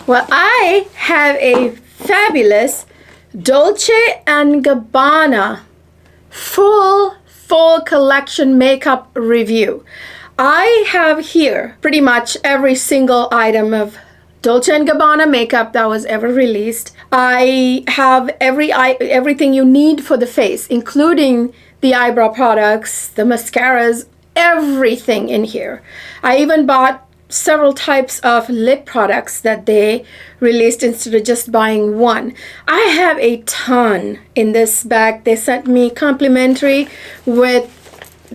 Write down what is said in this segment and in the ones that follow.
Well, I have a fabulous Dolce & Gabbana full collection makeup review. I have here pretty much every single item of Dolce & Gabbana makeup that was ever released. I have everything you need for the face, including the eyebrow products, the mascaras, everything in here. I even bought several types of lip products that they released instead of just buying one. I have a ton in this bag. They sent me complimentary with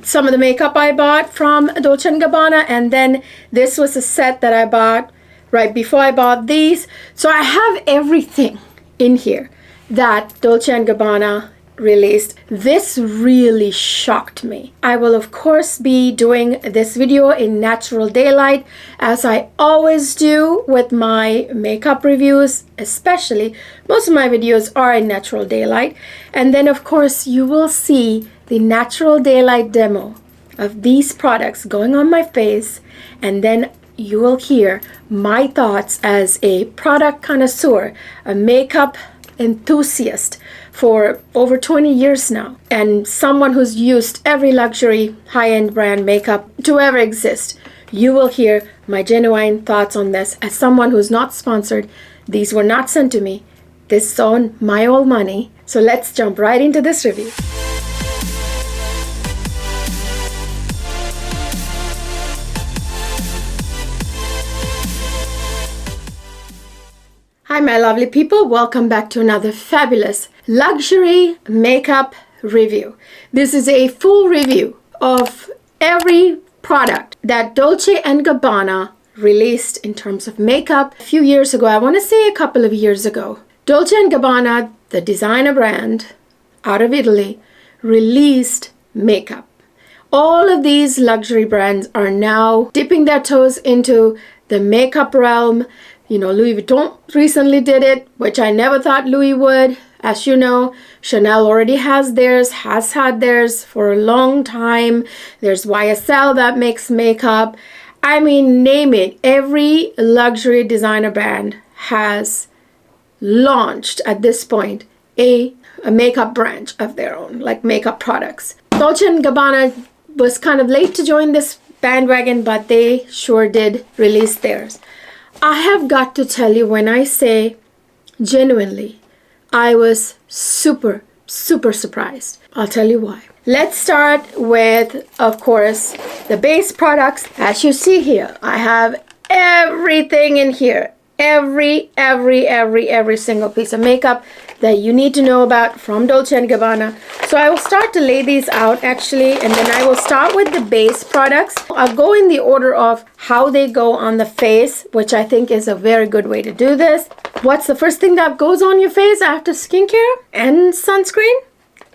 some of the makeup I bought from Dolce & Gabbana, and then this was a set that I bought right before I bought these. So I have everything in here that Dolce & Gabbana released. This really shocked me. I will of course be doing this video in natural daylight, as I always do with my makeup reviews. Especially most of my videos are in natural daylight, and then of course you will see the natural daylight demo of these products going on my face, and then you will hear my thoughts as a product connoisseur, a makeup enthusiast for over 20 years now, and someone who's used every luxury high-end brand makeup to ever exist. You will hear my genuine thoughts on this as someone who's not sponsored. These were not sent to me. This is on my own money. So let's jump right into this review. Hi my lovely people, welcome back to another fabulous luxury makeup review. This is a full review of every product that Dolce & Gabbana released in terms of makeup a few years ago. I want to say a couple of years ago. Dolce & Gabbana, the designer brand out of Italy, released makeup. All of these luxury brands are now dipping their toes into the makeup realm. You know, Louis Vuitton recently did it, which I never thought Louis would. As you know, Chanel already has theirs, has had theirs for a long time. There's YSL that makes makeup. I mean, name it. Every luxury designer brand has launched at this point a makeup branch of their own, like makeup products. Dolce & Gabbana was kind of late to join this bandwagon, but they sure did release theirs. I have got to tell you, when I say genuinely, I was super surprised. I'll tell you why. Let's start with, of course, the base products. As you see here, I have everything in here. Every single piece of makeup that you need to know about from Dolce & Gabbana. So I will start to lay these out actually, and then I will start with the base products. I'll go in the order of how they go on the face, which I think is a very good way to do this. What's the first thing that goes on your face after skincare and sunscreen?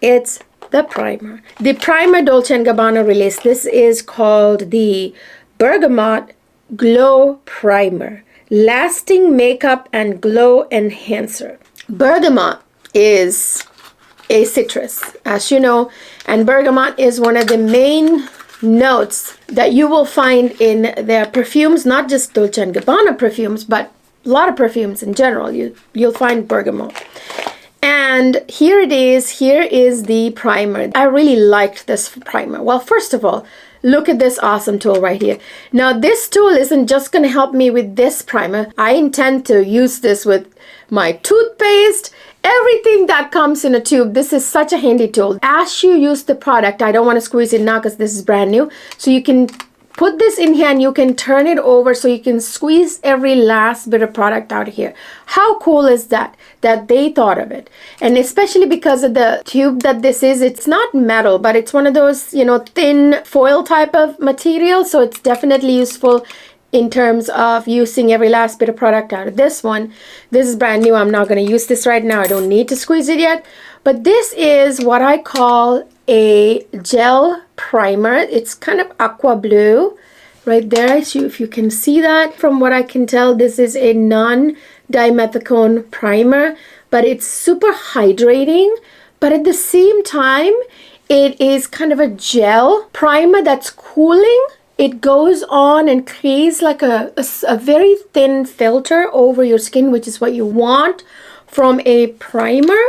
It's the primer. The primer Dolce & Gabbana released. This is called the Bergamot Glow Primer. Lasting makeup and glow enhancer. Bergamot is a citrus, as you know, and bergamot is one of the main notes that you will find in their perfumes, not just Dolce & Gabbana perfumes, but a lot of perfumes in general. You'll find bergamot. And here it is. Here is the primer. I really liked this primer. Well, first of all, look at this awesome tool right here. Now, this tool isn't just going to help me with this primer. I intend to use this with my toothpaste, everything that comes in a tube. This is such a handy tool. As you use the product, I don't want to squeeze it now because this is brand new. So you can put this in here and you can turn it over so you can squeeze every last bit of product out of here. How cool is that they thought of it? And especially because of the tube that this is, it's not metal, but it's one of those, you know, thin foil type of material. So it's definitely useful in terms of using every last bit of product out of this one. This is brand new. I'm not going to use this right now. I don't need to squeeze it yet. But this is what I call a gel primer. It's kind of aqua blue right there. If you can see that, from what I can tell, this is a non-dimethicone primer, but it's super hydrating. But at the same time, it is kind of a gel primer that's cooling it goes on and creates like a very thin filter over your skin, which is what you want from a primer.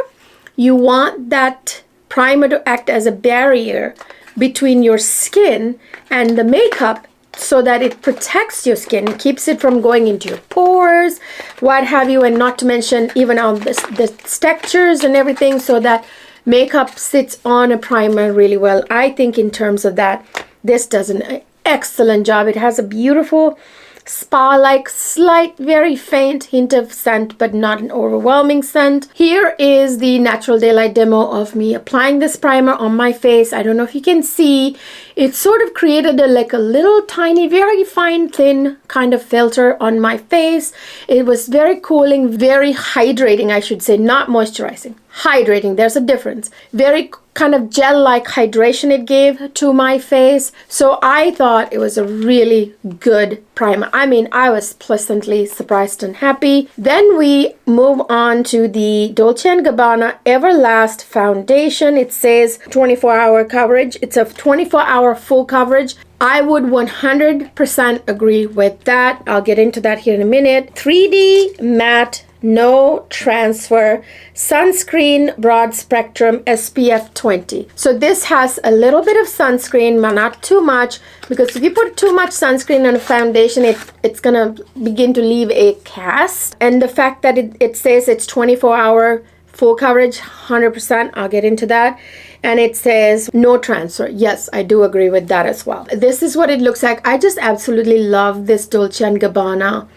You want that primer to act as a barrier between your skin and the makeup, so that it protects your skin, keeps it from going into your pores, what have you, and not to mention even on the textures and everything, so that makeup sits on a primer really well. I think in terms of that, this does an excellent job. It has a beautiful spa-like, slight, very faint hint of scent, but not an overwhelming scent. Here is the natural daylight demo of me applying this primer on my face. I don't know if you can see, it sort of created like a little tiny, very fine, thin kind of filter on my face. It was very cooling, very hydrating, I should say, not moisturizing. Hydrating, there's a difference. Very kind of gel-like hydration it gave to my face. So I thought it was a really good primer. I mean, I was pleasantly surprised and happy. Then we move on to the Dolce & Gabbana Everlast foundation. It says 24-hour coverage. It's a 24-hour full coverage. I would 100% agree with that. I'll get into that here in a minute. 3D matte, no transfer, sunscreen, broad spectrum, SPF 20. So this has a little bit of sunscreen, but not too much, because if you put too much sunscreen on a foundation, it's gonna begin to leave a cast. And the fact that it says it's 24-hour full coverage, 100%, I'll get into that. And it says no transfer. Yes, I do agree with that as well. This is what it looks like. I just absolutely love this Dolce & Gabbana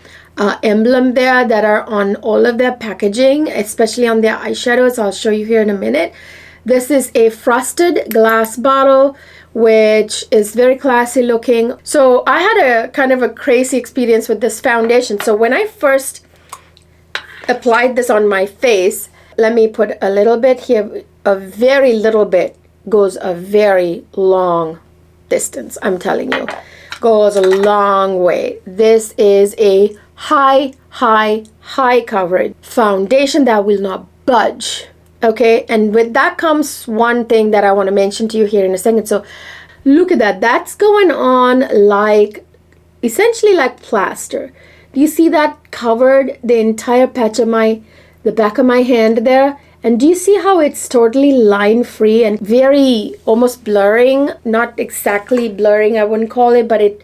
emblem there that are on all of their packaging, especially on their eyeshadows. I'll show you here in a minute. This is a frosted glass bottle, which is very classy looking. So I had a kind of a crazy experience with this foundation. So when I first applied this on my face, let me put a little bit here. A very little bit goes a very long distance, I'm telling you. Goes a long way. This is a high coverage foundation that will not budge. Okay, and with that comes one thing that I want to mention to you here in a second. So look at that. That's going on like, essentially like plaster. Do you see that covered the entire patch of the back of my hand there? And do you see how it's totally line free and very almost blurring? Not exactly blurring, I wouldn't call it, but it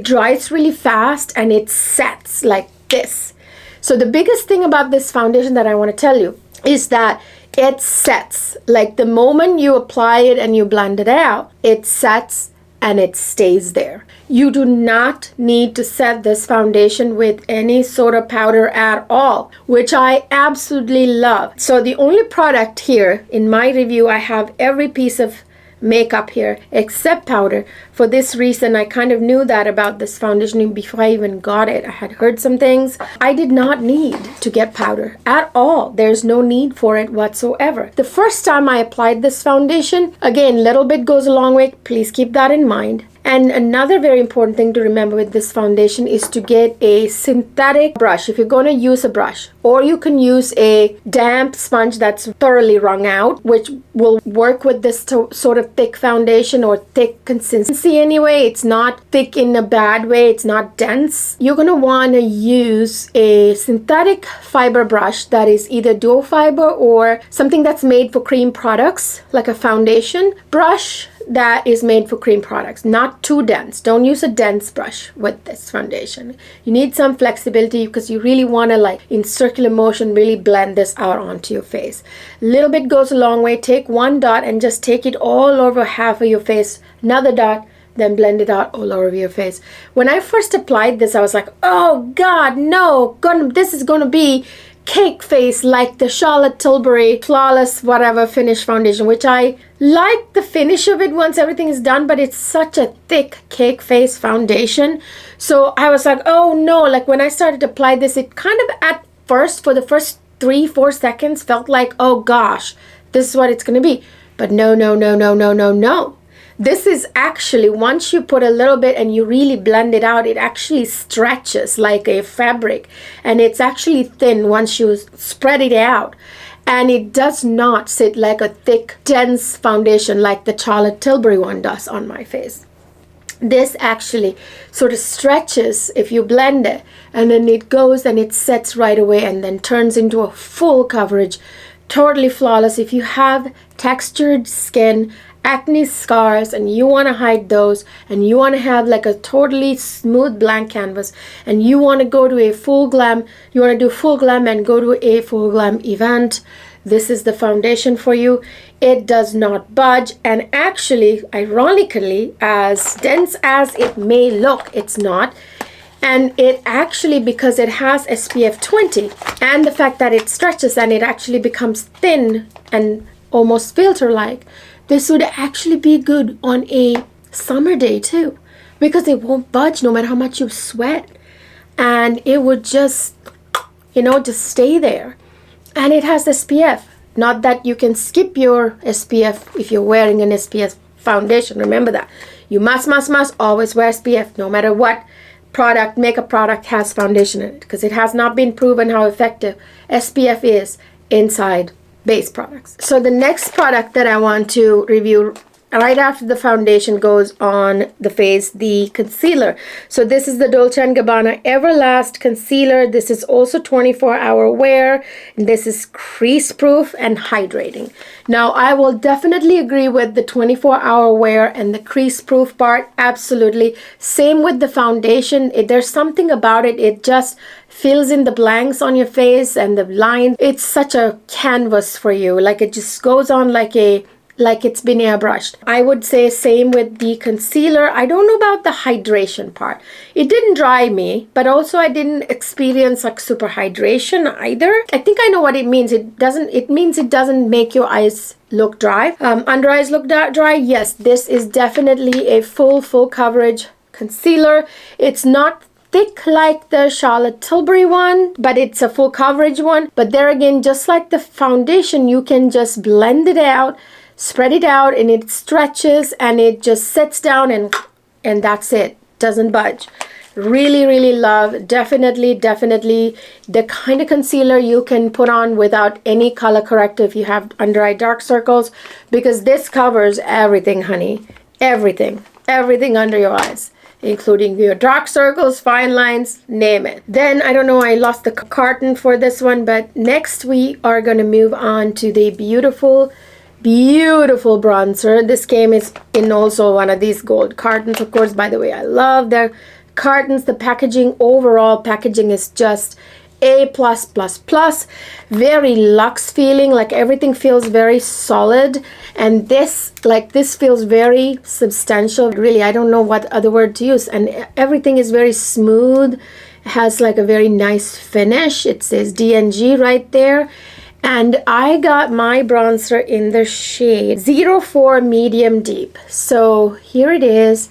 dries really fast and it sets like this. So the biggest thing about this foundation that I want to tell you is that it sets. Like the moment you apply it and you blend it out, it sets and it stays there. You do not need to set this foundation with any sort of powder at all, which I absolutely love. So the only product here in my review, I have every piece of makeup here except powder. For this reason, I kind of knew that about this foundation before I even got it. I had heard some things. I did not need to get powder at all. There's no need for it whatsoever. The first time I applied this foundation, again, little bit goes a long way. Please keep that in mind. And another very important thing to remember with this foundation is to get a synthetic brush if you're going to use a brush, or you can use a damp sponge that's thoroughly wrung out, which will work with this sort of thick foundation or thick consistency anyway. It's not thick in a bad way, it's not dense. You're going to want to use a synthetic fiber brush that is either dual fiber or something that's made for cream products, like a foundation brush that is made for cream products, not too dense. Don't use a dense brush with this foundation. You need some flexibility because you really want to, like, in circular motion, really blend this out onto your face. Little bit goes a long way. Take one dot and just take it all over half of your face. Another dot, then blend it out all over your face. When I first applied this, I was like, oh God, no, this is gonna be cake face like the Charlotte Tilbury Flawless whatever finish foundation, which I like the finish of it once everything is done, but it's such a thick cake face foundation. So I was like, oh no, like when I started to apply this, it kind of at first, for the first 3-4 seconds, felt like, oh gosh, this is what it's gonna be. But no. This is actually, once you put a little bit and you really blend it out, it actually stretches like a fabric, and it's actually thin once you spread it out, and it does not sit like a thick dense foundation like the Charlotte Tilbury one does on my face. This actually sort of stretches if you blend it, and then it goes and it sets right away and then turns into a full coverage. Totally flawless. If you have textured skin, acne scars, and you want to hide those, and you want to have like a totally smooth blank canvas, and you want to go to a full glam, you want to do full glam and go to a full glam event, this is the foundation for you. It does not budge, and actually, ironically, as dense as it may look, it's not. And it actually, because it has SPF 20 and the fact that it stretches and it actually becomes thin and almost filter-like, this would actually be good on a summer day too, because it won't budge no matter how much you sweat, and it would just, you know, just stay there. And it has SPF. Not that you can skip your SPF if you're wearing an SPF foundation. Remember that. You must always wear SPF no matter what product, makeup product has foundation in it, because it has not been proven how effective SPF is inside base products. So the next product that I want to review right after the foundation goes on the face, the concealer. So this is the Dolce & Gabbana Everlast Concealer. This is also 24-hour wear. And this is crease proof and hydrating. Now I will definitely agree with the 24-hour wear and the crease proof part. Absolutely. Same with the foundation. There's something about it. It just fills in the blanks on your face and the lines. It's such a canvas for you. Like it just goes on like it's been airbrushed. I would say same with the concealer. I don't know about the hydration part. It didn't dry me, but also I didn't experience like super hydration either. I think I know what it means. It means it doesn't make your eyes look dry. Under eyes look dry. Yes, this is definitely a full coverage concealer. It's not thick like the Charlotte Tilbury one, but it's a full coverage one. But there again, just like the foundation, you can just blend it out, spread it out, and it stretches and it just sits down and that's it. Doesn't budge. Really love. Definitely the kind of concealer you can put on without any color corrective if you have under eye dark circles, because this covers everything, honey. Everything under your eyes, including your dark circles, fine lines, name it. Then, I don't know, I lost the carton for this one, but next we are going to move on to the beautiful bronzer. This came in also one of these gold cartons, of course. By the way, I love their cartons. The packaging, overall packaging is just A+++. Very luxe feeling, like everything feels very solid, and this feels very substantial. Really, I don't know what other word to use, and everything is very smooth. It has like a very nice finish. It says D&G right there. And I got my bronzer in the shade 04 Medium Deep. So here it is.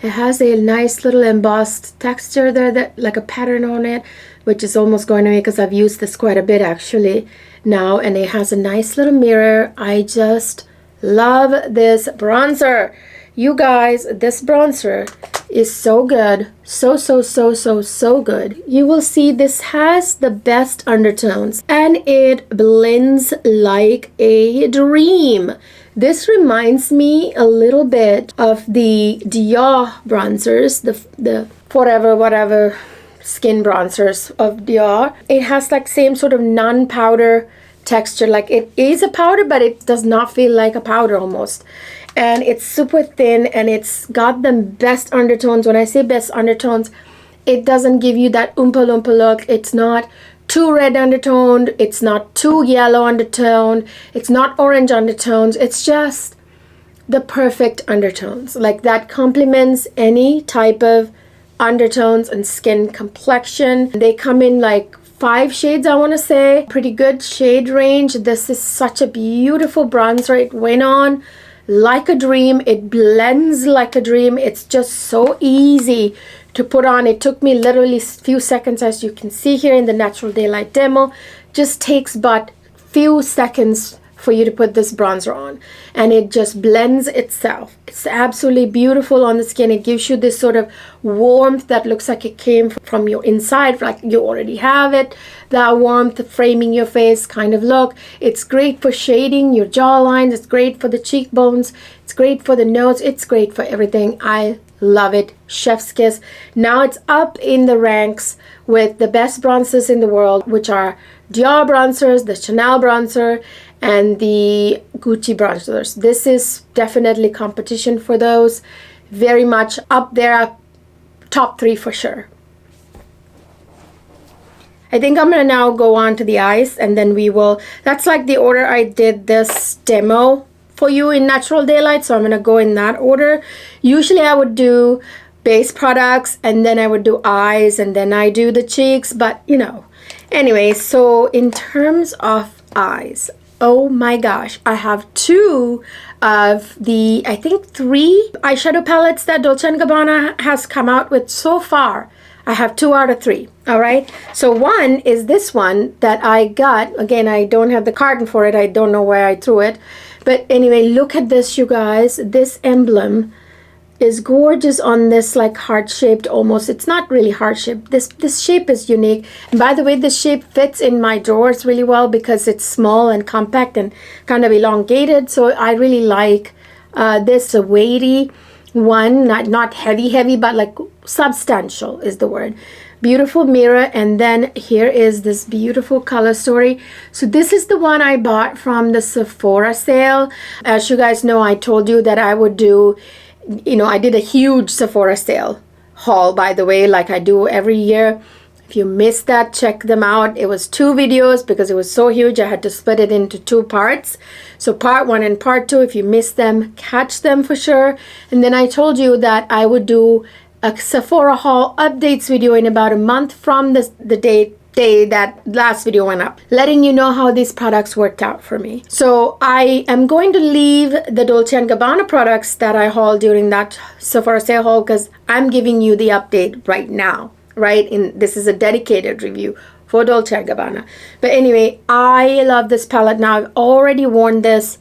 It has a nice little embossed texture there, that like a pattern on it, which is almost going to me because I've used this quite a bit actually now. And it has a nice little mirror. I just love this bronzer. You guys, this bronzer is so good. So good. You will see this has the best undertones and it blends like a dream. This reminds me a little bit of the Dior bronzers, the forever whatever skin bronzers of Dior. It has like same sort of non-powder texture. Like it is a powder, but it does not feel like a powder almost. And it's super thin and it's got the best undertones. When I say best undertones, it doesn't give you that oompa loompa look. It's not too red undertoned. It's not too yellow undertoned. It's not orange undertones. It's just the perfect undertones. Like that complements any type of undertones and skin complexion. They come in like 5 shades, I want to say. Pretty good shade range. This is such a beautiful bronzer. It went on like a dream. It blends like a dream. It's just so easy to put on. It took me literally a few seconds, as you can see here in the natural daylight demo. Just takes but few seconds for you to put this bronzer on, and it just blends itself. It's absolutely beautiful on the skin. It gives you this sort of warmth that looks like it came from your inside, like you already have it. That warmth framing your face kind of look. It's great for shading your jawline. It's great for the cheekbones. It's great for the nose. It's great for everything. I love it. Chef's kiss. Now it's up in the ranks with the best bronzers in the world, which are Dior bronzers, the Chanel bronzer, and the Gucci bronzers. This is definitely competition for those. Very much up there, top 3 for sure. I think I'm gonna now go on to the eyes, and then we will, that's like the order I did this demo for you in Natural Daylight, so I'm gonna go in that order. Usually I would do base products, and then I would do eyes, and then I do the cheeks, but you know. Anyway, so in terms of eyes, oh my gosh, I have 2 of the, I think 3 eyeshadow palettes that Dolce & Gabbana has come out with so far. I have 2 out of 3. All right. So one is this one that I got. Again, I don't have the carton for it. I don't know where I threw it. But anyway, look at this, you guys. This emblem is gorgeous on this like heart-shaped almost. It's not really heart-shaped. This shape is unique. And by the way, this shape fits in my drawers really well because it's small and compact and kind of elongated. So I really like this weighty one, not heavy, but like substantial is the word. Beautiful mirror, and then here is this beautiful color story. So this is the one I bought from the Sephora sale. As you guys know, I told you that I would do, you know, I did a huge Sephora sale haul, by the way, like I do every year. If you missed that, check them out. It was 2 videos because it was so huge. I had to split it into 2 parts. So part 1 and part 2, if you missed them, catch them for sure. And then I told you that I would do a Sephora haul updates video in about a month from the day that last video went up, letting you know how these products worked out for me. So I am going to leave the Dolce & Gabbana products that I hauled during that Sephora sale haul because I'm giving you the update right now. Right, in this is a dedicated review for Dolce & Gabbana. But anyway, I love this palette. Now I've already worn this,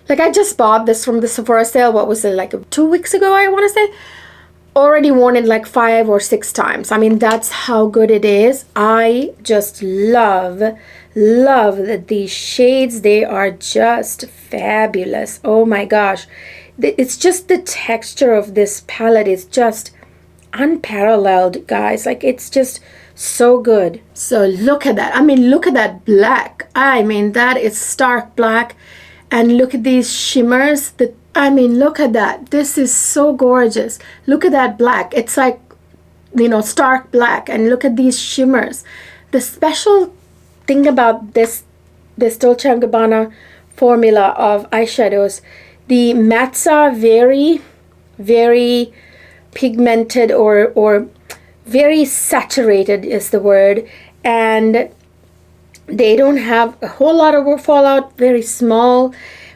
like I just bought this from the Sephora sale. What was it, like 2 weeks ago, I want to say. Already worn it like 5 or 6 times. I mean, that's how good it is. I just love these shades. They are just fabulous. Oh my gosh, it's just the texture of this palette is just unparalleled, guys. Like, it's just so good. So look at that. I mean, look at that black. I mean, that is stark black. And look at these shimmers. I mean, look at that. This is so gorgeous. Look at that black. It's like, you know, stark black. And look at these shimmers. The special thing about this Dolce & Gabbana formula of eyeshadows, the mattes are very, very pigmented or very saturated is the word, and they don't have a whole lot of fallout, very small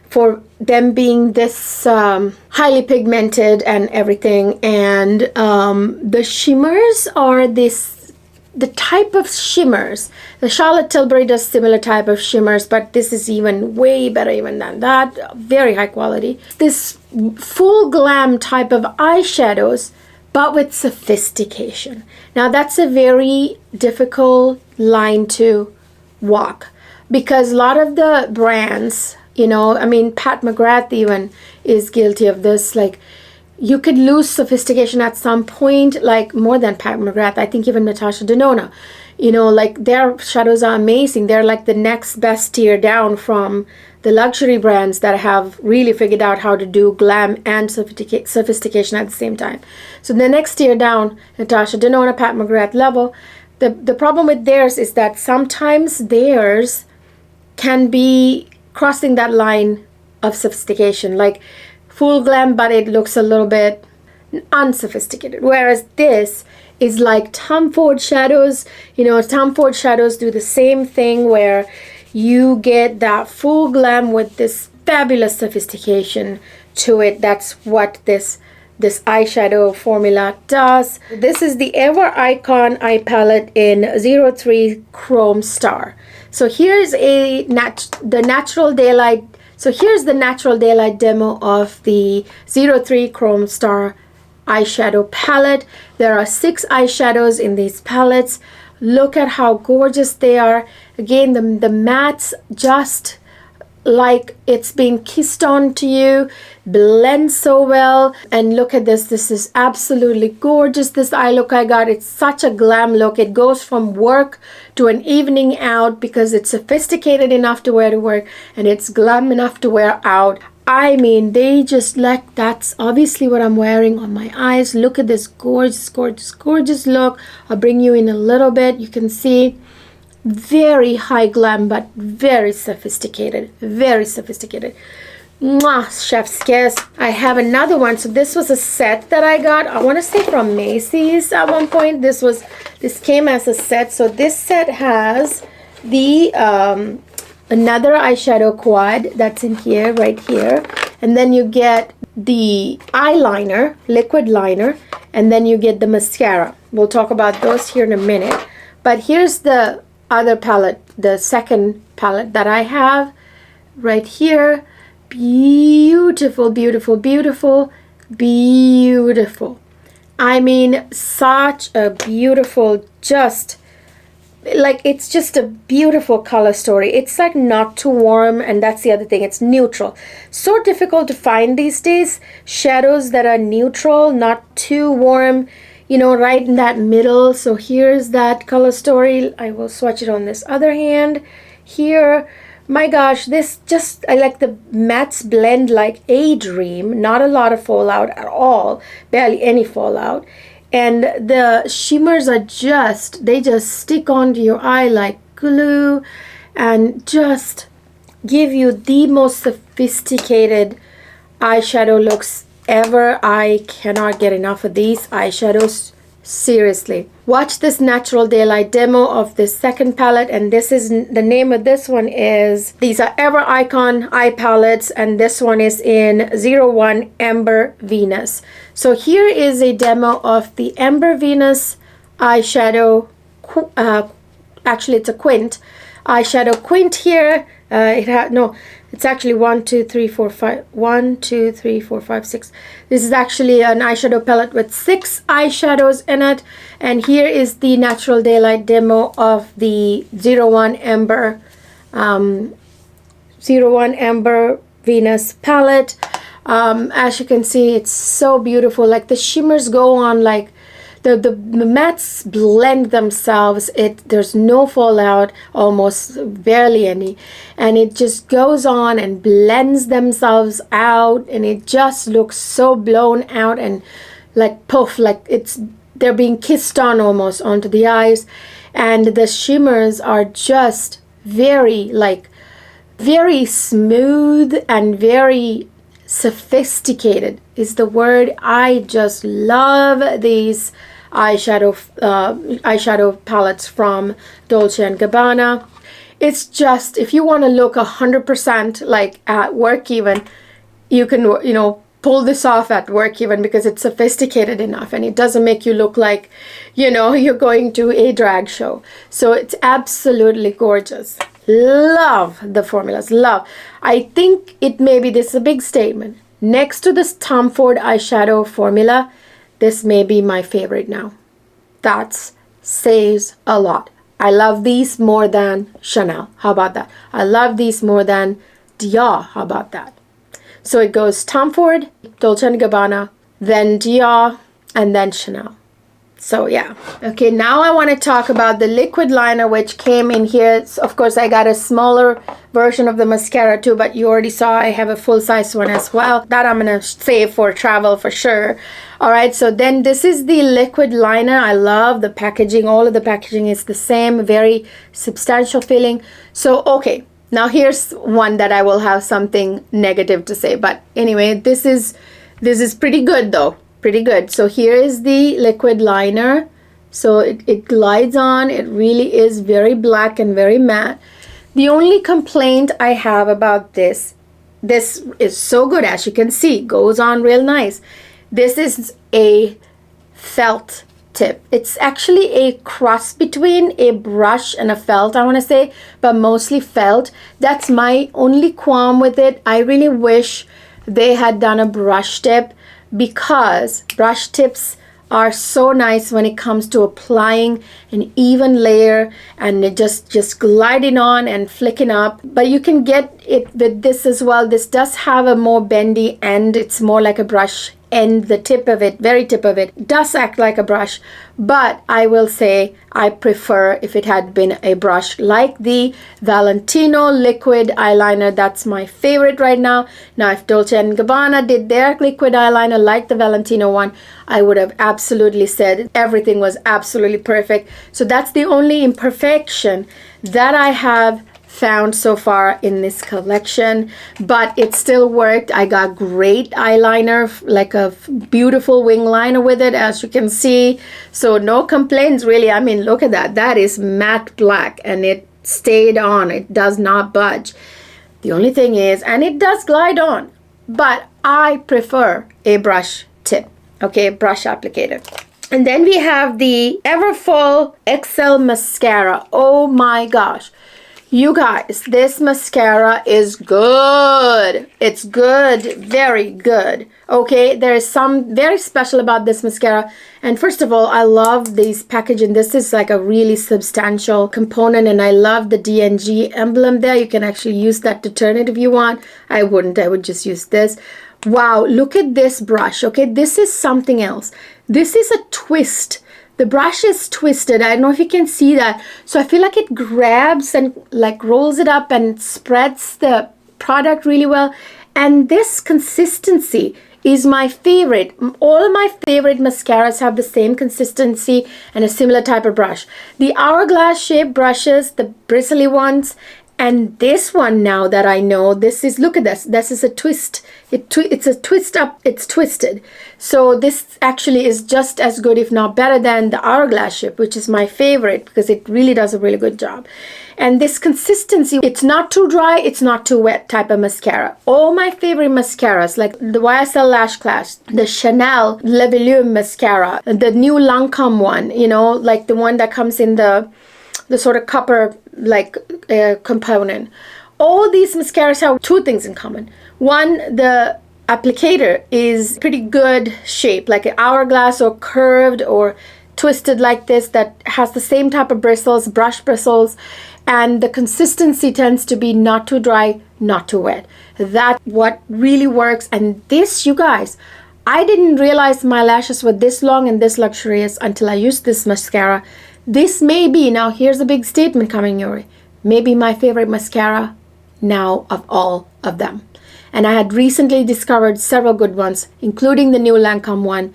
for them being this highly pigmented and everything. And the shimmers are the type of shimmers. The Charlotte Tilbury does similar type of shimmers, but this is even way better even than that. Very high quality. This full glam type of eyeshadows, but with sophistication. Now that's a very difficult line to walk because a lot of the brands, you know, I mean, Pat McGrath even is guilty of this. Like, you could lose sophistication at some point, like more than Pat McGrath. I think even Natasha Denona, you know, like their shadows are amazing. They're like the next best tier down from the luxury brands that have really figured out how to do glam and sophistication at the same time. So the next tier down, Natasha Denona, Pat McGrath level. The problem with theirs is that sometimes theirs can be crossing that line of sophistication, like full glam, but it looks a little bit unsophisticated. Whereas this is like Tom Ford shadows. You know, Tom Ford shadows do the same thing where you get that full glam with this fabulous sophistication to it. That's what this eyeshadow formula does. This is the Ever Icon eye palette in 03 Chrome Star. So here's the Natural Daylight. So here's the Natural Daylight demo of the 03 Chrome Star eyeshadow palette. There are 6 eyeshadows in these palettes. Look at how gorgeous they are. Again, the mattes just like it's being kissed on to you, blends so well. And look at this. This is absolutely gorgeous. This eye look I got, it's such a glam look. It goes from work to an evening out because it's sophisticated enough to wear to work and it's glam enough to wear out. I mean, they just like, that's obviously what I'm wearing on my eyes. Look at this gorgeous, gorgeous, gorgeous look. I'll bring you in a little bit. You can see very high glam, but very sophisticated, very sophisticated. Mwah, chef's kiss. I have another one. So this was a set that I got, I want to say from Macy's at one point. This came as a set. So this set has the another eyeshadow quad that's in here, right here, and then you get the eyeliner, liquid liner, and then you get the mascara. We'll talk about those here in a minute. But here's the other palette, the second palette that I have right here. Beautiful, beautiful, beautiful, beautiful. I mean, such a beautiful, just like, it's just a beautiful color story. It's like not too warm, and that's the other thing, it's neutral. So difficult to find these days, shadows that are neutral, not too warm, you know, right in that middle. So here's that color story. I will swatch it on this other hand here. My gosh, this just, I like the mattes blend like a dream. Not a lot of fallout at all, barely any fallout. And the shimmers are just, they just stick onto your eye like glue and just give you the most sophisticated eyeshadow looks ever. I cannot get enough of these eyeshadows. Seriously. Watch this natural daylight demo of this second palette, and this is, the name of this one is, these are Ever Icon eye palettes, and this one is in 01 Amber Venus. So here is a demo of the Amber Venus eyeshadow, actually it's a quint, eyeshadow quint here. It's actually 1, 2, 3, 4, 5. 1, 2, 3, 4, 5, 6. This is actually an eyeshadow palette with 6 eyeshadows in it. And here is the natural daylight demo of the 01 Amber, 01 Amber Venus palette. As you can see, it's so beautiful. Like the shimmers go on like the mattes blend themselves. There's no fallout, almost barely any, and it just goes on and blends themselves out, and it just looks so blown out and like poof, like they're being kissed on almost onto the eyes. And the shimmers are just very smooth and very sophisticated is the word. I just love these eyeshadow palettes from Dolce & Gabbana. It's just, if you want to look 100% like at work even, you can, you know, pull this off at work even, because it's sophisticated enough and it doesn't make you look like, you know, you're going to a drag show. So it's absolutely gorgeous. Love the formulas, love. I think it maybe, this is a big statement, next to this Tom Ford eyeshadow formula, this may be my favorite now. That says a lot. I love these more than Chanel. How about that? I love these more than Dior. How about that? So it goes Tom Ford, Dolce & Gabbana, then Dior, and then Chanel. So yeah. Okay, now I want to talk about the liquid liner, which came in here. So of course, I got a smaller version of the mascara too, but you already saw I have a full-size one as well. That I'm going to save for travel for sure. All right, so then this is the liquid liner. I love the packaging. All of the packaging is the same, very substantial feeling. So, okay, now here's one that I will have something negative to say. But anyway, this is pretty good though. Pretty good. So here is the liquid liner. So it glides on. It really is very black and very matte. The only complaint I have about this is so good, as you can see, goes on real nice. This is a felt tip. It's actually a cross between a brush and a felt, I want to say, but mostly felt. That's my only qualm with it. I really wish they had done a brush tip, because brush tips are so nice when it comes to applying an even layer and it just gliding on and flicking up. But you can get it with this as well. This does have a more bendy end. It's more like a brush, and the tip of it, very tip of it, does act like a brush. But I will say I prefer if it had been a brush, like the Valentino liquid eyeliner. That's my favorite right now. Now if Dolce & Gabbana did their liquid eyeliner like the Valentino one, I would have absolutely said everything was absolutely perfect. So that's the only imperfection that I have found so far in this collection, but it still worked. I got great eyeliner, like a beautiful wing liner with it, as you can see. So no complaints really. I mean, look at that. That is matte black and it stayed on. It does not budge. The only thing is, and it does glide on, but I prefer a brush tip, okay, brush applicator. And then we have the Everfull XL mascara. Oh my gosh. You guys, this mascara is good. It's good, very good. Okay, there is some very special about this mascara. And first of all, I love this packaging. This is like a really substantial component, and I love the D&G emblem there. You can actually use that to turn it if you want. I wouldn't, I would just use this. Wow, look at this brush. Okay, this is something else. This is a twist. The brush is twisted. I don't know if you can see that. So I feel like it grabs and like rolls it up and spreads the product really well. And this consistency is my favorite. All of my favorite mascaras have the same consistency and a similar type of brush. The hourglass shaped brushes, the bristly ones, and this one now that I know, this is, look at this. This is a twist. It's a twist up. It's twisted. So this actually is just as good, if not better, than the hourglass shape, which is my favorite because it really does a really good job. And this consistency, it's not too dry, it's not too wet type of mascara. All my favorite mascaras, like the YSL Lash Clash, the Chanel Le Volume mascara, the new Lancome one, you know, like the one that comes in the sort of copper like component. All these mascaras have two things in common. One, the applicator is pretty good shape, like an hourglass or curved or twisted like this, that has the same type of bristles, brush bristles, and the consistency tends to be not too dry, not too wet. That's what really works. And this, you guys, I didn't realize my lashes were this long and this luxurious until I used this mascara. This may be, now here's a big statement coming your way, maybe my favorite mascara now of all of them. And I had recently discovered several good ones, including the new Lancome one,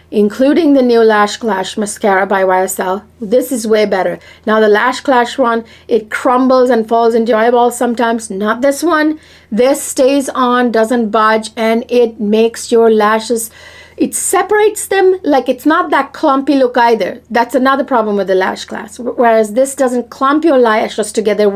including the new Lash Clash mascara by YSL. This is way better. Now the Lash Clash one, it crumbles and falls into your eyeballs sometimes. Not this one. This stays on, doesn't budge, and it makes your lashes, it separates them. Like, it's not that clumpy look either. That's another problem with the Lash Clash. Whereas this doesn't clump your lashes together.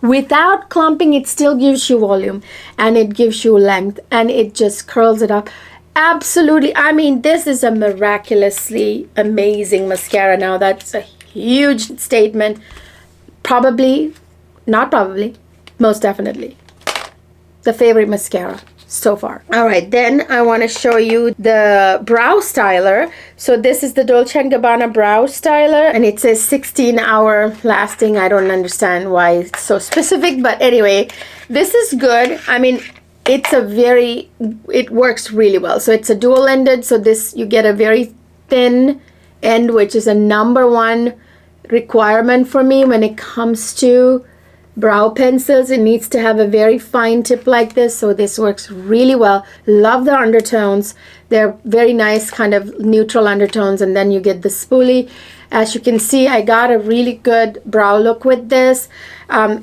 Without clumping, it still gives you volume and it gives you length and it just curls it up. Absolutely. I mean, this is a miraculously amazing mascara. Now that's a huge statement. Probably, not probably, most definitely the favorite mascara so far. All right, then I want to show you the brow styler. So this is the Dolce & Gabbana brow styler, and it says 16-hour lasting. I don't understand why it's so specific, but anyway, this is good. I mean, it works really well. So it's a dual ended, so this, you get a very thin end, which is a number one requirement for me when it comes to brow pencils. It needs to have a very fine tip like this, so this works really well. Love the undertones. They're very nice kind of neutral undertones, and then you get the spoolie. As you can see, I got a really good brow look with this.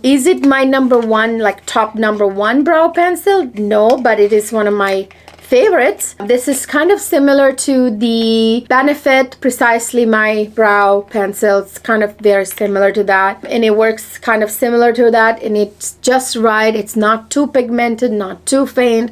Is it my number one, like top number one brow pencil? No, but it is one of my favorites. This is kind of similar to the Benefit Precisely My brow pencil. It's kind of very similar to that, and it works kind of similar to that, and it's just right. It's not too pigmented, not too faint.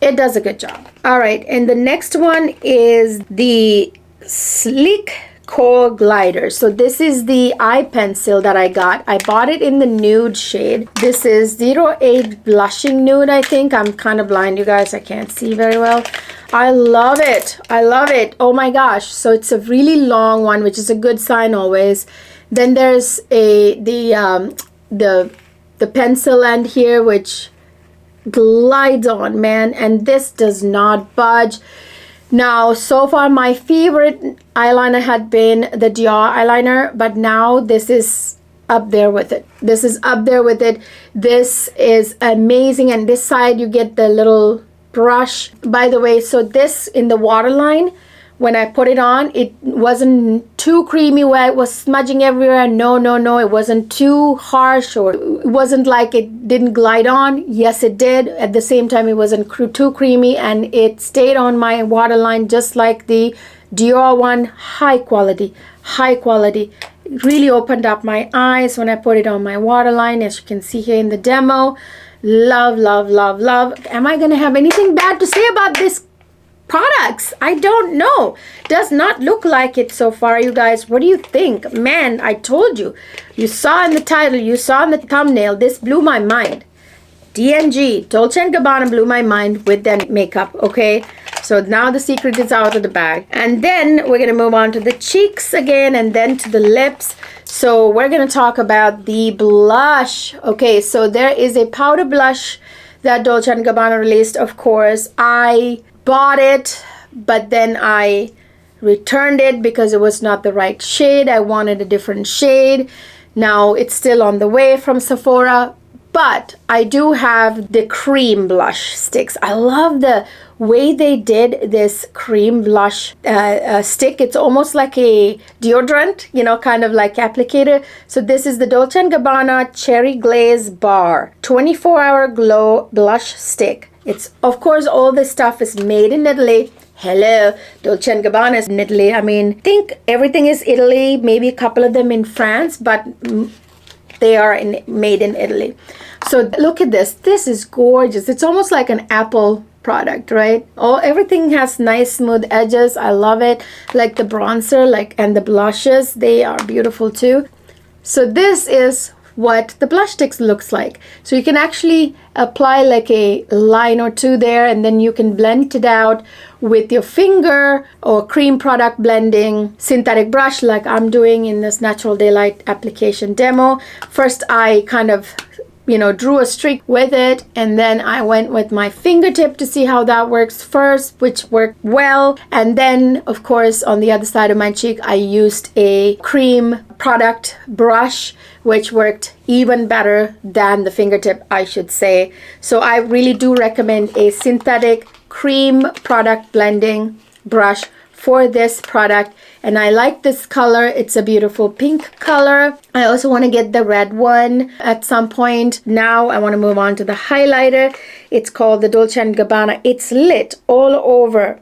It does a good job. All right, and the next one is the Sleek Kohl Glider. So this is the eye pencil that I got. I bought it in the nude shade. This is 08 blushing nude, I think. I'm kind of blind, you guys. I can't see very well. I love it. I love it. Oh my gosh. So it's a really long one, which is a good sign always. Then there's the the pencil end here, which glides on, man, and this does not budge. Now, so far my favorite eyeliner had been the Dior eyeliner, but now this is up there with it. This is up there with it. This is amazing. And this side you get the little brush. By the way, so this in the waterline, when I put it on, it wasn't too creamy where it was smudging everywhere. No, it wasn't too harsh, or it wasn't like it didn't glide on. Yes, it did. At the same time, it wasn't too creamy, and it stayed on my waterline just like the Dior one. High quality, high quality. It really opened up my eyes when I put it on my waterline, as you can see here in the demo. Love, love, love, love. Am I gonna have anything bad to say about this products? I don't know. Does not look like it so far, you guys. What do you think? Man, I told you. You saw in the title, you saw in the thumbnail, this blew my mind. D&G, Dolce & Gabbana blew my mind with their makeup, okay? So now the secret is out of the bag. And then we're gonna move on to the cheeks again, and then to the lips. So we're gonna talk about the blush. Okay, so there is a powder blush that Dolce & Gabbana released, of course. I bought it, but then I returned it because it was not the right shade. I wanted a different shade. Now it's still on the way from Sephora, but I do have the cream blush sticks. I love the way they did this cream blush stick. It's almost like a deodorant, you know, kind of like applicator. So this is the Dolce & Gabbana Cherry Glaze Bar 24-hour glow blush stick. It's, of course, all this stuff is made in Italy. Hello, Dolce & Gabbana is in Italy. I mean, I think everything is Italy, maybe a couple of them in France, but they are made in Italy. So look at this. This is gorgeous. It's almost like an Apple product, right? Everything has nice smooth edges. I love it. Like the bronzer, and the blushes, they are beautiful too. So this is what the blush sticks looks like. So you can actually apply like a line or two there, and then you can blend it out with your finger or cream product blending synthetic brush like I'm doing in this Natural Daylight application demo. First I kind of drew a streak with it, and then I went with my fingertip to see how that works first, which worked well. And then of course on the other side of my cheek I used a cream product brush, which worked even better than the fingertip, I should say. So I really do recommend a synthetic cream product blending brush for this product, and I like this color. It's a beautiful pink color. I also want to get the red one at some point. Now I want to move on to the highlighter. It's called the Dolce & Gabbana It's Lit All Over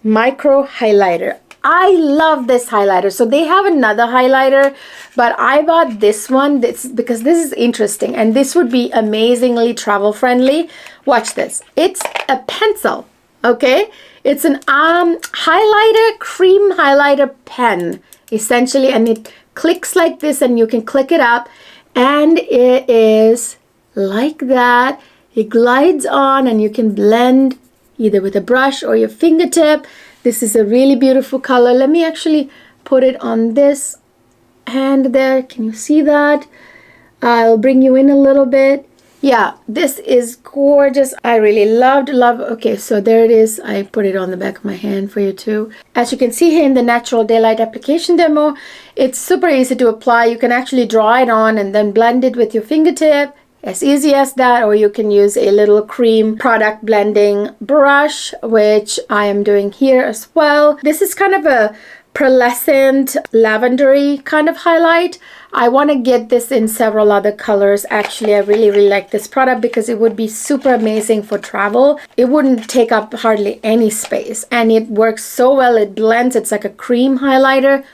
Micro Highlighter. I love this highlighter. So they have another highlighter, but I bought this one because this is interesting, and this would be amazingly travel friendly. Watch this. It's a pencil, okay? It's an highlighter, cream highlighter pen, essentially, and it clicks like this, and you can click it up, and it is like that. It glides on, and you can blend either with a brush or your fingertip. This is a really beautiful color. Let me actually put it on this hand there. Can you see that? I'll bring you in a little bit. Yeah, this is gorgeous. I really love. Okay, so there it is. I put it on the back of my hand for you too. As you can see here in the Natural Daylight application demo, it's super easy to apply. You can actually draw it on and then blend it with your fingertip. As easy as that, or you can use a little cream product blending brush, which I am doing here as well. This is kind of a pearlescent lavendery kind of highlight. I want to get this in several other colors. Actually, I really like this product because it would be super amazing for travel. It wouldn't take up hardly any space, and it works so well. It blends. It's like a cream highlighter.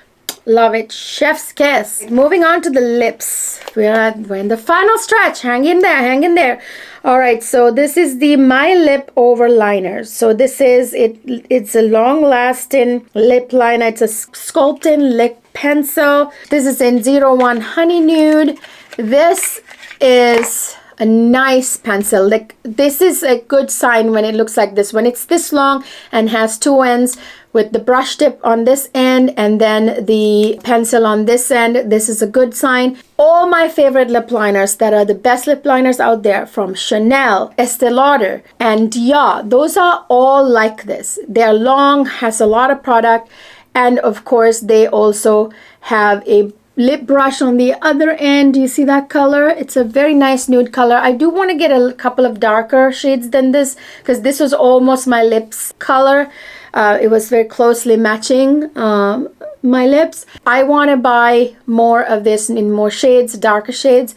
Love it. Chef's kiss. Moving on to the lips. We're in the final stretch. Hang in there. All right, so this is the My Lip Over Liner. So this is it. It's a long-lasting lip liner. It's a sculpting lip pencil. This is in 01 Honey Nude. This is a nice pencil. Like, this is a good sign when it looks like this. When it's this long and has two ends, with the brush tip on this end and then the pencil on this end. This is a good sign. All my favorite lip liners that are the best lip liners out there from Chanel, Estee Lauder, and Dior, those are all like this. They're long, has a lot of product, and of course they also have a lip brush on the other end. Do you see that color? It's a very nice nude color. I do want to get a couple of darker shades than this because this was almost my lips color. It was very closely matching my lips. I want to buy more of this in more shades, darker shades.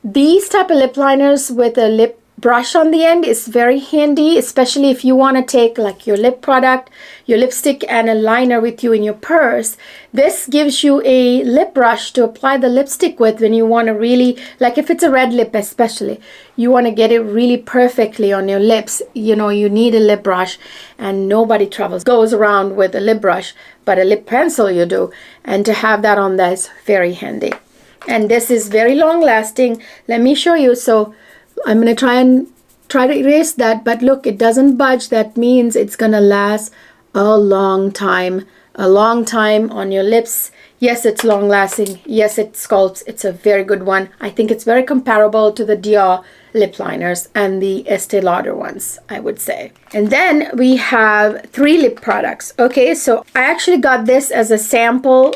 These type of lip liners with a lip brush on the end is very handy, especially if you want to take like your lip product, your lipstick, and a liner with you in your purse. This gives you a lip brush to apply the lipstick with when you want to really, like if it's a red lip especially, you want to get it really perfectly on your lips. You know, you need a lip brush, and nobody goes around with a lip brush, but a lip pencil you do. And to have that on there is very handy. And this is very long lasting. Let me show you. So I'm going to try to erase that, but look, it doesn't budge. That means it's going to last a long time on your lips. Yes, it's long lasting. Yes, it sculpts. It's a very good one. I think it's very comparable to the Dior lip liners and the Estee Lauder ones, I would say. And then we have 3 lip products. Okay, so I actually got this as a sample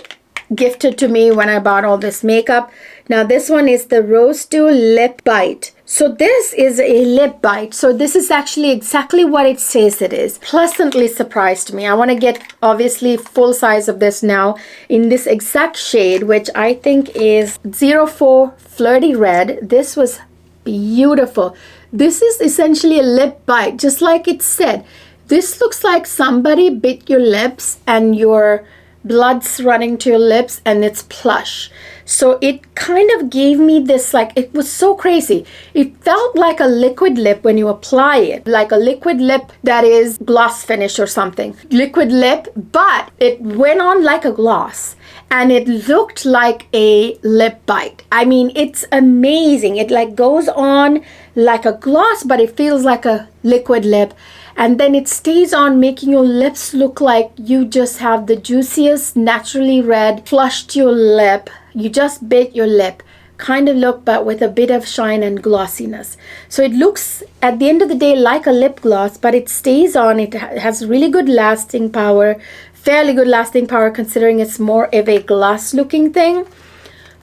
gifted to me when I bought all this makeup. Now this one is the Rose Dew Lip Bite. So this is a lip bite. So this is actually exactly what it says it is. Pleasantly surprised me. I want to get obviously full size of this now in this exact shade, which I think is 04 Flirty Red. This was beautiful. This is essentially a lip bite, just like it said. This looks like somebody bit your lips and your blood's running to your lips, and it's plush. So it kind of gave me this, like, it was so crazy. It felt like a liquid lip when you apply it, like a liquid lip that is gloss finish or something. Liquid lip, but it went on like a gloss. And it looked like a lip bite. I mean, it's amazing. It like goes on like a gloss, but it feels like a liquid lip. And then it stays on, making your lips look like you just have the juiciest, naturally red, flushed your lip. You just bit your lip kind of look, but with a bit of shine and glossiness. So it looks, at the end of the day, like a lip gloss, but it stays on. It has really good lasting power, fairly good lasting power considering it's more of a gloss looking thing.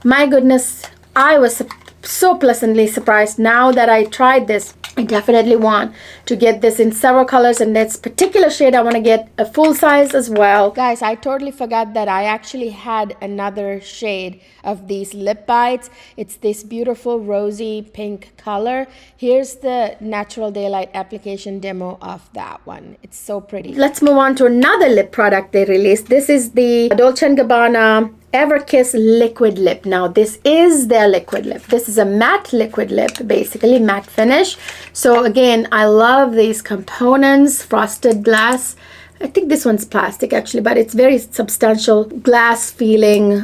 My goodness, I was so pleasantly surprised. Now that I tried this, I definitely want to get this in several colors, and this particular shade I want to get a full size as well. Guys, I totally forgot that I actually had another shade of these lip bites. It's this beautiful rosy pink color. Here's the natural daylight application demo of that one. It's so pretty. Let's move on to another lip product they released. This is the Dolce & Gabbana Everkiss liquid lip. Now this is their liquid lip. This is a matte liquid lip, basically matte finish. So again, I love these components, frosted glass. I think this one's plastic actually, but it's very substantial glass feeling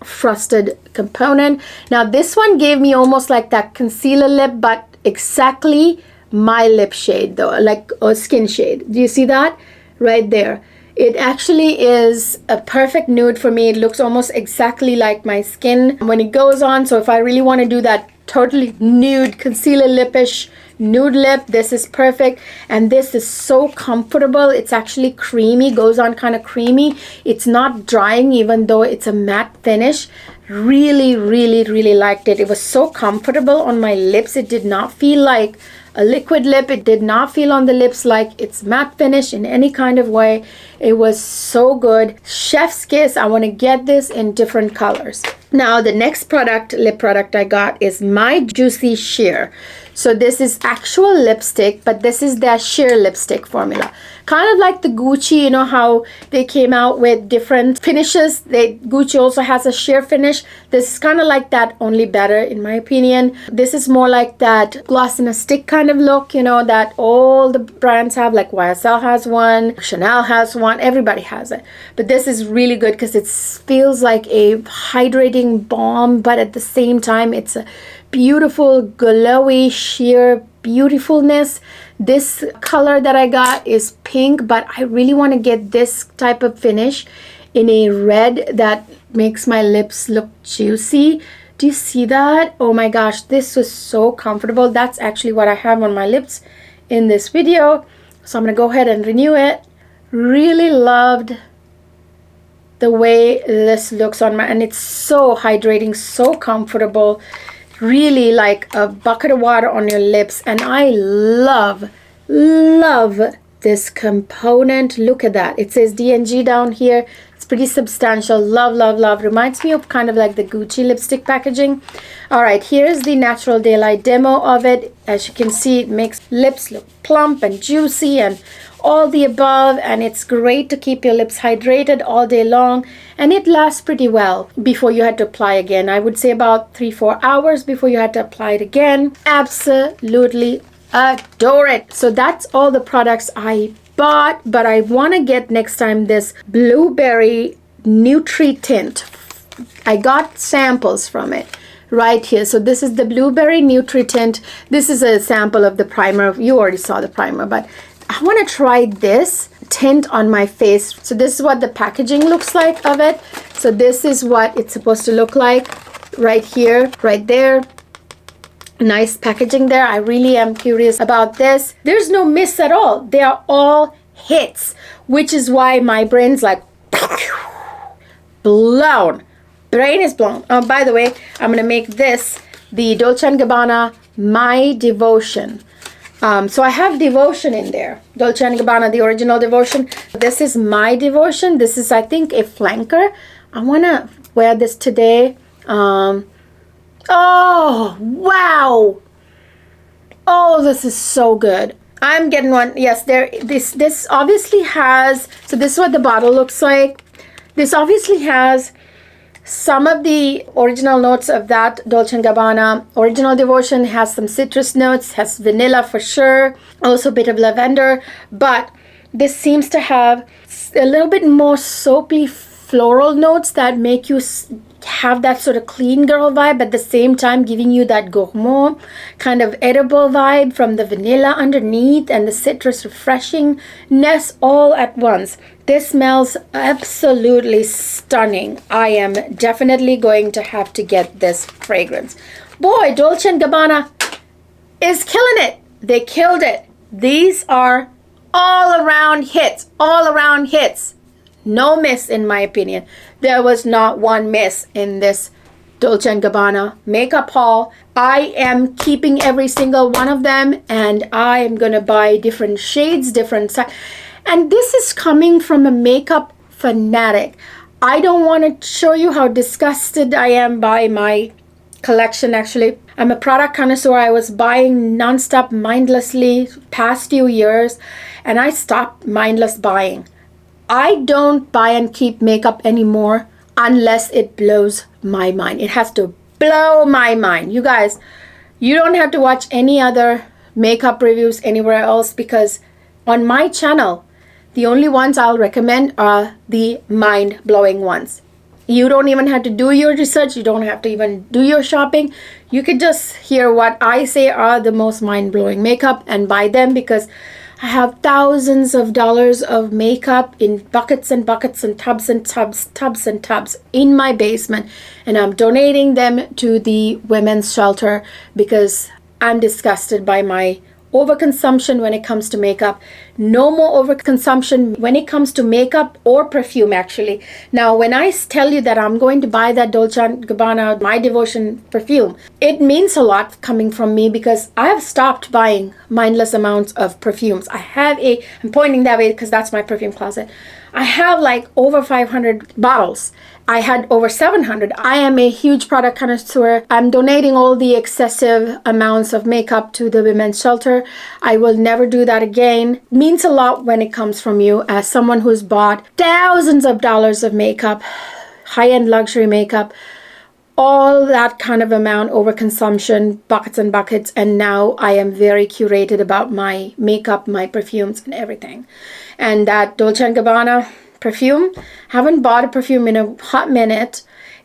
frosted component. Now this one gave me almost like that concealer lip, but exactly my lip shade though, like or skin shade. Do you see that right there? It actually is a perfect nude for me. It looks almost exactly like my skin when it goes on. So if I really want to do that totally nude concealer lipish nude lip, this is perfect. And this is so comfortable. It's actually creamy, goes on kind of creamy. It's not drying even though it's a matte finish. Really, really, really liked it. It was so comfortable on my lips. It did not feel like a liquid lip. It did not feel on the lips like it's matte finish in any kind of way. It was so good. Chef's kiss. I want to get this in different colors. Now the next lip product I got is My Juicy Sheer. So this is actual lipstick, but this is their sheer lipstick formula. Kind of like the Gucci, you know how they came out with different finishes. Gucci also has a sheer finish. This is kind of like that, only better in my opinion. This is more like that gloss in a stick kind of look, you know, that all the brands have, like YSL has one, Chanel has one, everybody has it. But this is really good because it feels like a hydrating balm, but at the same time it's a beautiful glowy sheer beautifulness. This color that I got is pink, but I really want to get this type of finish in a red that makes my lips look juicy. Do you see that? Oh my gosh, this was so comfortable. That's actually what I have on my lips in this video. So I'm gonna go ahead and renew it. Really loved the way this looks on my, and it's so hydrating, so comfortable, really like a bucket of water on your lips. And I love this component. Look at that, it says D&G down here. It's pretty substantial. Love. Reminds me of kind of like the Gucci lipstick packaging. All right, here's the natural daylight demo of it. As you can see, it makes lips look plump and juicy and all the above, and it's great to keep your lips hydrated all day long, and it lasts pretty well before you had to apply again. I would say about 3-4 hours before you had to apply it again. Absolutely adore it. So that's all the products I bought, but I want to get next time this blueberry Nutri Tint. I got samples from it right here. So this is the blueberry Nutri Tint. This is a sample of the primer. You already saw the primer, but I want to try this tint on my face. So this is what the packaging looks like of it. So this is what it's supposed to look like right here, right there. Nice packaging there. I really am curious about this. There's no miss at all. They are all hits, which is why my brain's like blown. Brain is blown. By the way, I'm gonna make this the Dolce & Gabbana My Devotion. So I have Devotion in there. Dolce & Gabbana, the original Devotion. This is My Devotion. This is, I think, a flanker. I want to wear this today. Oh, wow. Oh, this is so good. I'm getting one. Yes, this obviously has, so this is what the bottle looks like. This obviously has some of the original notes of that Dolce & Gabbana original Devotion. Has some citrus notes, has vanilla for sure, also a bit of lavender, but this seems to have a little bit more soapy floral notes that make you have that sort of clean girl vibe, at the same time giving you that gourmand kind of edible vibe from the vanilla underneath and the citrus refreshingness all at once. This smells absolutely stunning. I am definitely going to have to get this fragrance. Boy, Dolce & Gabbana is killing it. They killed it. These are all around hits, no miss in my opinion. There was not one miss in this Dolce & Gabbana makeup haul. I am keeping every single one of them, and I am gonna buy different shades, different size. And this is coming from a makeup fanatic. I don't want to show you how disgusted I am by my collection. Actually, I'm a product connoisseur. I was buying nonstop mindlessly past few years, and I stopped mindless buying. I don't buy and keep makeup anymore unless it blows my mind. It has to blow my mind. You guys, you don't have to watch any other makeup reviews anywhere else, because on my channel, the only ones I'll recommend are the mind-blowing ones. You don't even have to do your research. You don't have to even do your shopping. You could just hear what I say are the most mind-blowing makeup and buy them, because I have thousands of dollars of makeup in buckets and buckets and tubs and tubs in my basement, and I'm donating them to the women's shelter because I'm disgusted by my overconsumption when it comes to makeup. No more overconsumption when it comes to makeup or perfume, actually. Now, when I tell you that I'm going to buy that Dolce & Gabbana My Devotion perfume, it means a lot coming from me, because I have stopped buying mindless amounts of perfumes. I'm pointing that way because that's my perfume closet. I have like over 500 bottles. I had over 700. I am a huge product connoisseur. I'm donating all the excessive amounts of makeup to the women's shelter. I will never do that again. It means a lot when it comes from you, as someone who's bought thousands of dollars of makeup, high-end luxury makeup, all that kind of amount, overconsumption, buckets and buckets, and now I am very curated about my makeup, my perfumes, and everything. And that Dolce & Gabbana perfume, haven't bought a perfume in a hot minute.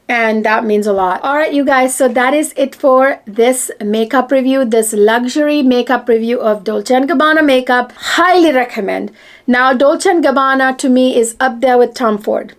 and that means a lot. All right, you guys, so that is it for this makeup review, this luxury makeup review of Dolce & Gabbana makeup. Highly recommend. Now, Dolce & Gabbana to me is up there with Tom Ford.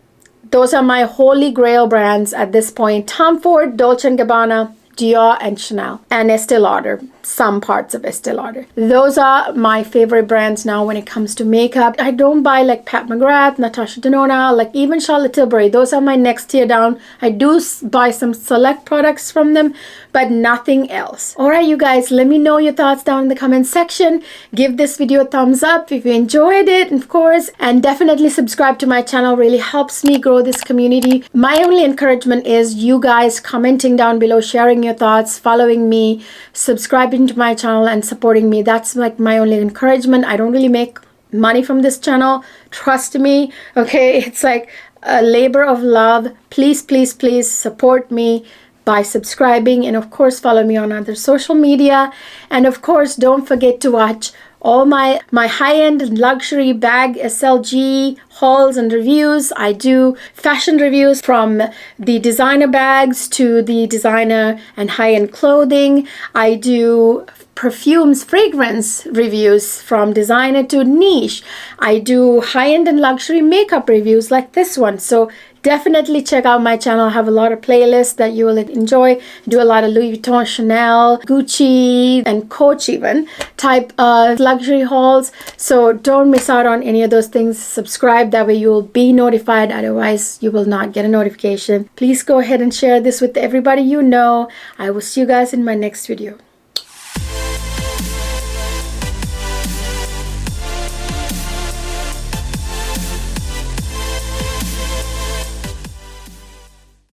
Those are my holy grail brands at this point. Tom Ford, Dolce & Gabbana, Dior, and Chanel, and Estee Lauder, some parts of Estee Lauder. Those are my favorite brands now when it comes to makeup. I don't buy like Pat McGrath, Natasha Denona, like even Charlotte Tilbury. Those are my next tier down. I do buy some select products from them, but nothing else. All right, you guys, let me know your thoughts down in the comment section. Give this video a thumbs up if you enjoyed it, of course, and definitely subscribe to my channel. Really helps me grow this community. My only encouragement is you guys commenting down below, sharing your thoughts, following me, subscribing to my channel, and supporting me. That's like my only encouragement. I don't really make money from this channel, trust me. Okay, it's like a labor of love. Please, please, please support me by subscribing, and of course follow me on other social media. And of course, don't forget to watch all my high-end luxury bag SLG hauls and reviews. I do fashion reviews from the designer bags to the designer and high-end clothing. I do perfumes, fragrance reviews from designer to niche. I do high-end and luxury makeup reviews like this one. So definitely check out my channel. I have a lot of playlists that you will enjoy. Do a lot of Louis Vuitton, Chanel, Gucci, and Coach even type of luxury hauls. So don't miss out on any of those things. Subscribe, that way you will be notified. Otherwise, you will not get a notification. Please go ahead and share this with everybody you know. I will see you guys in my next video.